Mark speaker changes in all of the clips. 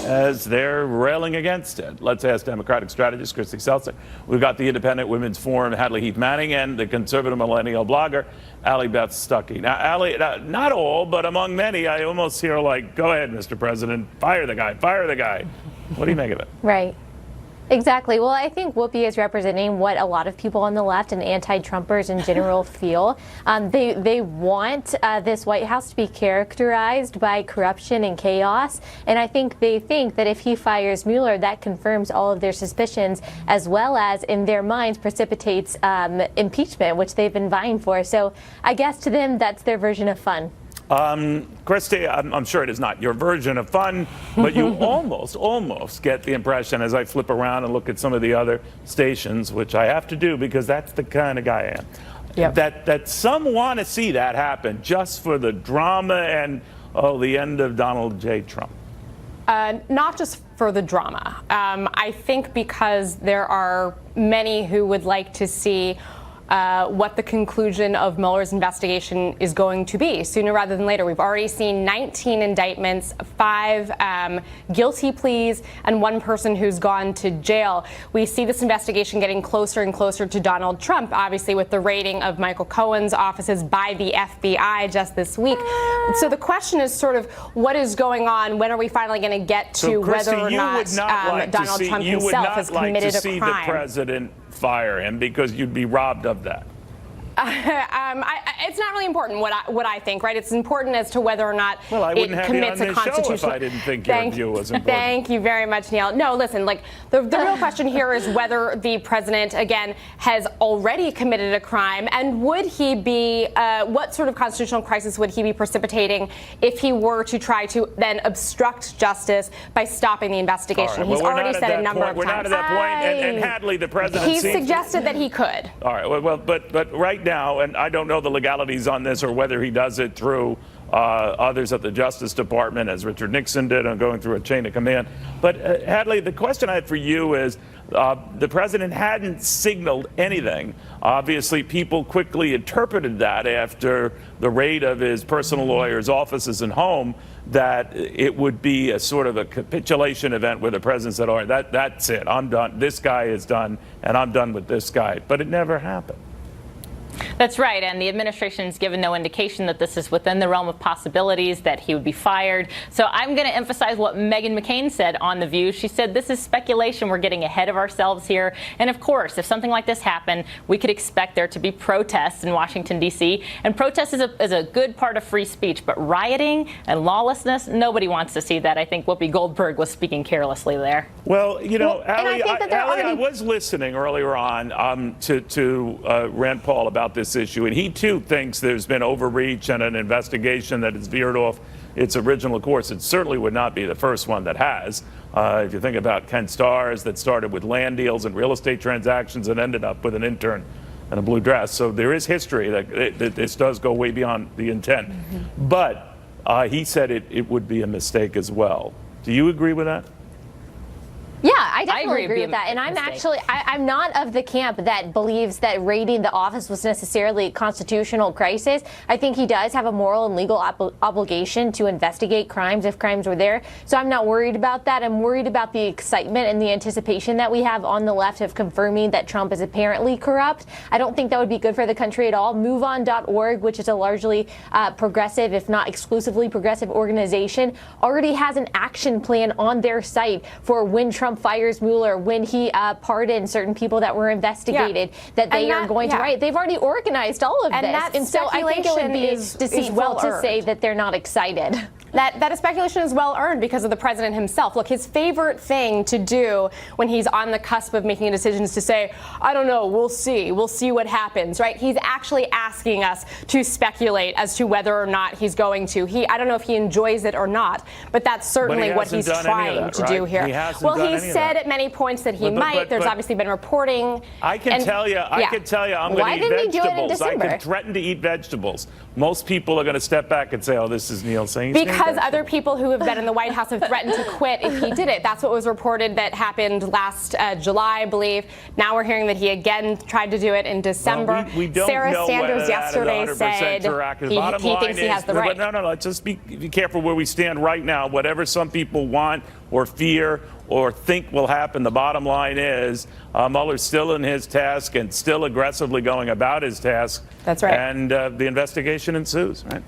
Speaker 1: as they're railing against it. Let's ask Democratic strategist Kristi Seltzer. We've got the Independent Women's Forum, Hadley Heath Manning, and the conservative millennial blogger, Allie Beth Stuckey. Now, Allie, not all, but among many, I almost hear like, go ahead, Mr. President, fire the guy, fire the guy. What do you make of it?
Speaker 2: Right. Exactly. Well, I think Whoopi is representing what a lot of people on the left and anti-Trumpers in general feel. They want this White House to be characterized by corruption and chaos. And I think they think that if he fires Mueller, that confirms all of their suspicions, as well as, in their minds, precipitates impeachment, which they've been vying for. So I guess to them, that's their version of fun.
Speaker 1: Kristi, I'm sure it is not your version of fun, but you almost get the impression, as I flip around and look at some of the other stations, which I have to do because that's the kind of guy I am, yep, that some want to see that happen just for the drama and, the end of Donald J. Trump.
Speaker 3: Not just for the drama. I think because there are many who would like to see what the conclusion of Mueller's investigation is going to be sooner rather than later. We've already seen 19 indictments, 5 guilty pleas, and 1 person who's gone to jail. We see this investigation getting closer and closer to Donald Trump, obviously with the raiding of Michael Cohen's offices by the FBI just this week. So the question is sort of what is going on? When are we finally going to get to
Speaker 1: so, Kristi,
Speaker 3: whether or not Donald Trump himself has committed a crime?
Speaker 1: You would not like to see the president fire him because you'd be robbed of that.
Speaker 3: It's not really important what I think, right? It's important as to whether or not it commits a constitutional.
Speaker 1: If I didn't think your view was important.
Speaker 3: Thank you very much, Neil. No, listen, like the real question here is whether the president, again, has already committed a crime, and would he be, what sort of constitutional crisis would he be precipitating if he were to try to then obstruct justice by stopping the investigation?
Speaker 1: Right,
Speaker 3: He's already said a number of times.
Speaker 1: We're not at that point, and Hadley, the president,
Speaker 3: he suggested that he could.
Speaker 1: All right, well, but right now, and I don't know the legalities on this or whether he does it through others at the Justice Department, as Richard Nixon did, and going through a chain of command. But Hadley, the question I had for you is, the president hadn't signaled anything. Obviously, people quickly interpreted that after the raid of his personal lawyer's offices and home, that it would be a sort of a capitulation event where the president said, all right, that's it, I'm done. This guy is done, and I'm done with this guy. But it never happened.
Speaker 4: That's right, and the administration has given no indication that this is within the realm of possibilities, that he would be fired. So I'm going to emphasize what Meghan McCain said on The View. She said, this is speculation. We're getting ahead of ourselves here. And of course, if something like this happened, we could expect there to be protests in Washington, D.C. And protest is a good part of free speech. But rioting and lawlessness, nobody wants to see that. I think Whoopi Goldberg was speaking carelessly there.
Speaker 1: Well, you know, Allie, I was listening earlier on to Rand Paul about this issue, and he too thinks there's been overreach and an investigation that has veered off its original course. It certainly would not be the first one that has. If you think about Ken Starr's, that started with land deals and real estate transactions and ended up with an intern in a blue dress. So there is history that this does go way beyond the intent. Mm-hmm. But he said it would be a mistake as well. Do you agree with that?
Speaker 2: Yeah, I definitely agree with that. And I'm not of the camp that believes that raiding the office was necessarily a constitutional crisis. I think he does have a moral and legal obligation to investigate crimes if crimes were there. So I'm not worried about that. I'm worried about the excitement and the anticipation that we have on the left of confirming that Trump is apparently corrupt. I don't think that would be good for the country at all. MoveOn.org, which is a largely progressive, if not exclusively progressive organization, already has an action plan on their site for when Trump fires Mueller, when he pardons certain people that were investigated, that they are going to write. They've already organized all of this. And so I think it would be deceitful to say that they're not excited.
Speaker 3: That speculation is well earned because of the president himself. Look, his favorite thing to do when he's on the cusp of making a decision is to say, I don't know, we'll see what happens, right? He's actually asking us to speculate as to whether or not he's going to. I don't know if he enjoys it or not, but that's certainly what he's trying to do here. He said at many points that he might. There's obviously been reporting.
Speaker 1: I can tell you, I'm going to eat vegetables. I can threaten to eat vegetables. Most people are going to step back and say, oh, this is Neil saying he's going to
Speaker 3: because other people who have been in the White House have threatened to quit if he did it. That's what was reported that happened last July, I believe. Now we're hearing that he again tried to do it in December.
Speaker 1: Well, we don't
Speaker 3: Sarah
Speaker 1: know
Speaker 3: Sanders
Speaker 1: whether that is
Speaker 3: yesterday
Speaker 1: 100%
Speaker 3: said
Speaker 1: correct. The
Speaker 3: he
Speaker 1: bottom line
Speaker 3: thinks he has the right.
Speaker 1: No, let's just be careful where we stand right now. Whatever some people want or fear or think will happen, the bottom line is Mueller's still in his task and still aggressively going about his task.
Speaker 3: That's right.
Speaker 1: And the investigation ensues, right?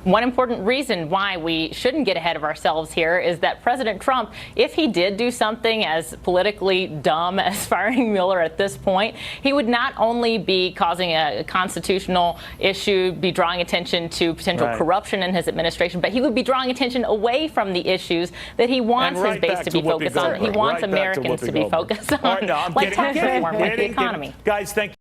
Speaker 4: One important reason why we shouldn't get ahead of ourselves here is that President Trump, if he did do something as politically dumb as firing Mueller at this point, he would not only be causing a constitutional issue, be drawing attention to potential corruption in his administration, but he would be drawing attention away from the issues that he wants his base to be focused on. He wants Americans to be focused on, like tax reform, like the economy.
Speaker 1: Guys, thank you.